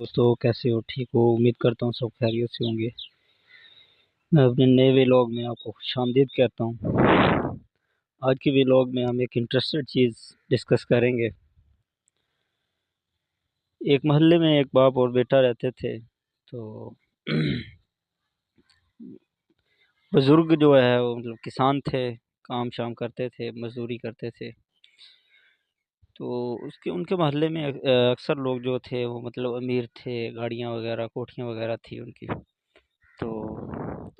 दोस्तों कैसे हो? ठीक हो? उम्मीद करता हूँ सब खैरियत से होंगे। मैं अपने नए व्लॉग में आपको खुशामदीद कहता हूँ। आज के व्लॉग में हम एक इंटरेस्टेड चीज़ डिस्कस करेंगे। एक मोहल्ले में एक बाप और बेटा रहते थे। तो बुजुर्ग जो है वो मतलब किसान थे, काम शाम करते थे, मजदूरी करते थे। तो उसके उनके मोहल्ले में अक्सर लोग जो थे वो मतलब अमीर थे, गाड़ियाँ वगैरह कोठियाँ वगैरह थी उनकी। तो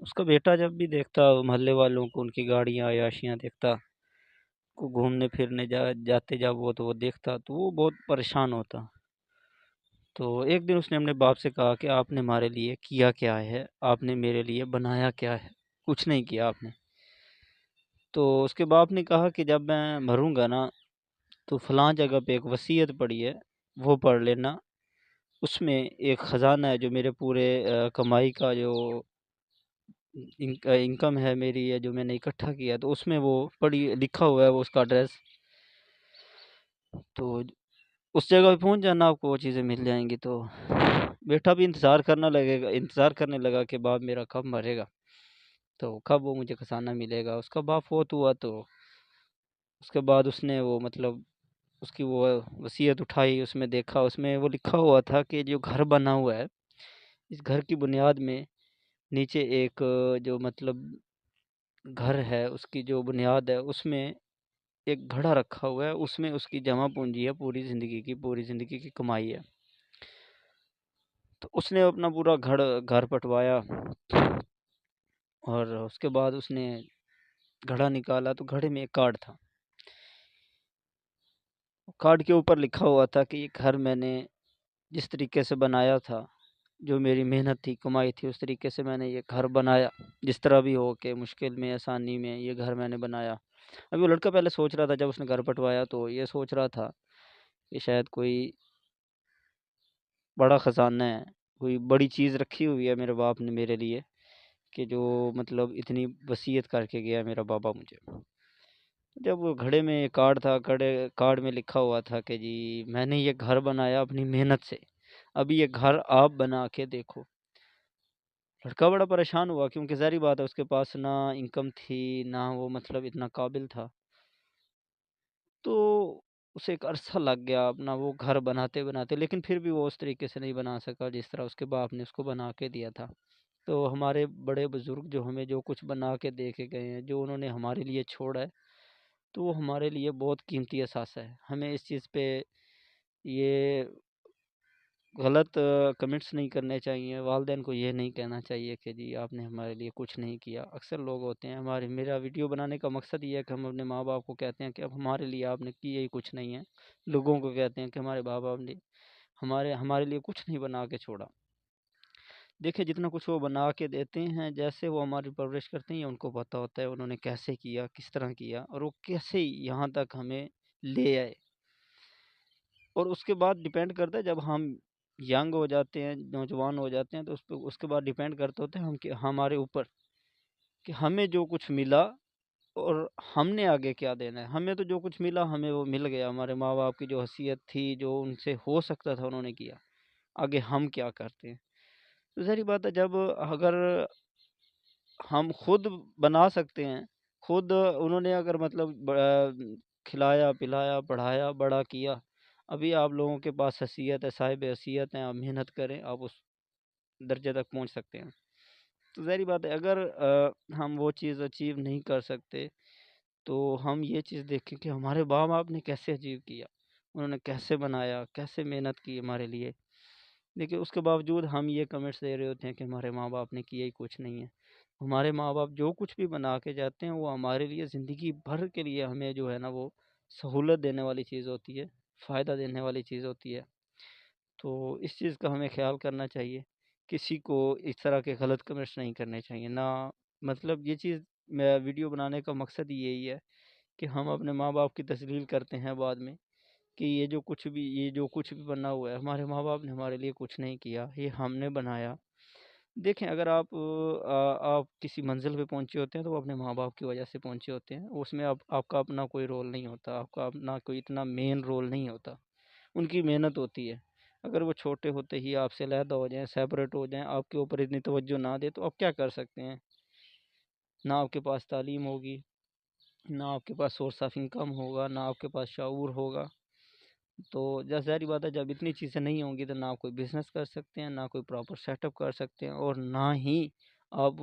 उसका बेटा जब भी देखता मोहल्ले वालों को उनकी गाड़ियाँ अय्याशियाँ देखता, को घूमने फिरने जाते जब वो देखता तो वो बहुत परेशान होता। तो एक दिन उसने अपने बाप से कहा कि आपने हमारे लिए किया क्या है, आपने मेरे लिए बनाया क्या है? कुछ नहीं किया आपने। तो उसके बाप ने कहा कि जब मैं मरूंगा ना, तो फलां जगह पे एक वसीयत पड़ी है, वो पढ़ लेना। उसमें एक खजाना है जो मेरे पूरे कमाई का जो इनकम है मेरी, या जो मैंने इकट्ठा किया, तो उसमें वो पड़ी लिखा हुआ है, वो उसका एड्रेस। तो उस जगह पे पहुंच जाना, आपको वो चीज़ें मिल जाएंगी। तो बेटा भी इंतज़ार करने लगा कि बाप मेरा कब मरेगा, तो कब वो मुझे खजाना मिलेगा। उसका बाप फोत हुआ, तो उसके बाद उसने वो मतलब उसकी वो वसीयत उठाई, उसमें देखा, उसमें वो लिखा हुआ था कि जो घर बना हुआ है, इस घर की बुनियाद में नीचे एक जो मतलब घर है, उसकी जो बुनियाद है उसमें एक घड़ा रखा हुआ है, उसमें उसकी जमा पूंजी है, पूरी ज़िंदगी की कमाई है। तो उसने अपना पूरा घर पटवाया, और उसके बाद उसने घड़ा निकाला, तो घड़े में एक कार्ड था। कार्ड के ऊपर लिखा हुआ था कि ये घर मैंने जिस तरीके से बनाया था, जो मेरी मेहनत थी, कमाई थी, उस तरीके से मैंने ये घर बनाया। जिस तरह भी हो के मुश्किल में आसानी में ये घर मैंने बनाया। अभी वो लड़का पहले सोच रहा था, जब उसने घर पटवाया तो ये सोच रहा था कि शायद कोई बड़ा ख़जाना है, कोई बड़ी चीज़ रखी हुई है मेरे बाप ने मेरे लिए, कि जो मतलब इतनी वसीयत करके गया मेरा बाबा मुझे। जब वो घड़े में कार्ड था, कार्ड में लिखा हुआ था कि जी मैंने ये घर बनाया अपनी मेहनत से, अभी ये घर आप बना के देखो। लड़का बड़ा परेशान हुआ, क्योंकि ज़ाहिर बात है उसके पास ना इनकम थी, ना वो मतलब इतना काबिल था। तो उसे एक अरसा लग गया अपना वो घर बनाते बनाते, लेकिन फिर भी वो उस तरीके से नहीं बना सका जिस तरह उसके बाप ने उसको बना के दिया था। तो हमारे बड़े बुजुर्ग जो हमें जो कुछ बना के दे के गए हैं, जो उन्होंने हमारे लिए छोड़ा है, तो वो हमारे लिए बहुत कीमती असासा है। हमें इस चीज़ पे ये गलत कमेंट्स नहीं करने चाहिए। वालिदैन को ये नहीं कहना चाहिए कि जी आपने हमारे लिए कुछ नहीं किया। अक्सर लोग होते हैं, हमारे मेरा वीडियो बनाने का मकसद ये है कि हम अपने माँ बाप को कहते हैं कि अब हमारे लिए आपने किया ही कुछ नहीं है। लोगों को कहते हैं कि हमारे माँ बाप ने हमारे हमारे लिए कुछ नहीं बना के छोड़ा। देखिए, जितना कुछ वो बना के देते हैं, जैसे वो हमारी परवरिश करते हैं, ये उनको पता होता है उन्होंने कैसे किया, किस तरह किया, और वो कैसे यहाँ तक हमें ले आए। और उसके बाद डिपेंड करता है, जब हम यंग हो जाते हैं, नौजवान हो जाते हैं, तो उसके बाद डिपेंड करता होता है हमारे ऊपर, कि हमें जो कुछ मिला और हमने आगे क्या देना है। हमें तो जो कुछ मिला हमें वो मिल गया, हमारे माँ बाप की जो हैसियत थी, जो उनसे हो सकता था उन्होंने किया। आगे हम क्या करते हैं? तो ज़ाहिर बात है, जब अगर हम खुद बना सकते हैं, खुद उन्होंने अगर मतलब खिलाया पिलाया पढ़ाया बड़ा किया, अभी आप लोगों के पास हैसियत है, साहिब हैसियत हैं, आप मेहनत करें, आप उस दर्जे तक पहुंच सकते हैं। तो ज़ाहिर बात है, अगर हम वो चीज़ अचीव नहीं कर सकते, तो हम ये चीज़ देखें कि हमारे माँ बाप ने कैसे अचीव किया, उन्होंने कैसे बनाया, कैसे मेहनत की हमारे लिए। देखिए, उसके बावजूद हम ये कमेंट्स दे रहे होते हैं कि हमारे माँ बाप ने किया ही कुछ नहीं है। हमारे माँ बाप जो कुछ भी बना के जाते हैं, वो हमारे लिए ज़िंदगी भर के लिए हमें जो है ना, वो सहूलत देने वाली चीज़ होती है, फ़ायदा देने वाली चीज़ होती है। तो इस चीज़ का हमें ख़्याल करना चाहिए। किसी को इस तरह के गलत कमेंट्स नहीं करने चाहिए ना। मतलब ये चीज़, मैं वीडियो बनाने का मकसद ही यही है कि हम अपने माँ बाप की तजलील करते हैं बाद में, कि ये जो कुछ भी बना हुआ है, हमारे माँ बाप ने हमारे लिए कुछ नहीं किया, ये हमने बनाया। देखें, अगर आप किसी मंजिल पे पहुंचे होते हैं, तो वो अपने माँ बाप की वजह से पहुंचे होते हैं। उसमें आपका अपना कोई रोल नहीं होता, आपका अपना कोई इतना मेन रोल नहीं होता, उनकी मेहनत होती है। اگر وہ چھوٹے ہوتے ہی آپ سے علیحدہ ہو جائیں، سیپریٹ ہو جائیں، آپ کے اوپر اتنی توجہ نہ دیں، تو آپ کیا کر سکتے ہیں؟ نہ آپ کے پاس تعلیم ہوگی، نہ آپ کے پاس سورس آف انکم ہوگا، نہ آپ کے پاس شعور ہوگا. تو ظاہری بات ہے جب اتنی چیزیں نہیں ہوں گی تو نہ آپ کوئی بزنس کر سکتے ہیں، نہ کوئی پراپر سیٹ اپ کر سکتے ہیں، اور نہ ہی آپ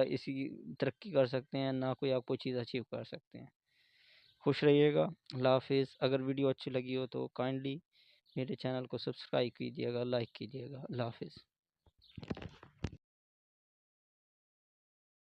اسی ترقی کر سکتے ہیں، نہ کوئی آپ کوئی چیز اچیو کر سکتے ہیں. خوش رہیے گا. اللہ حافظ. اگر ویڈیو اچھی لگی ہو تو کائنڈلی میرے چینل کو سبسکرائب کیجیے گا، لائک کیجیے گا. اللہ حافظ.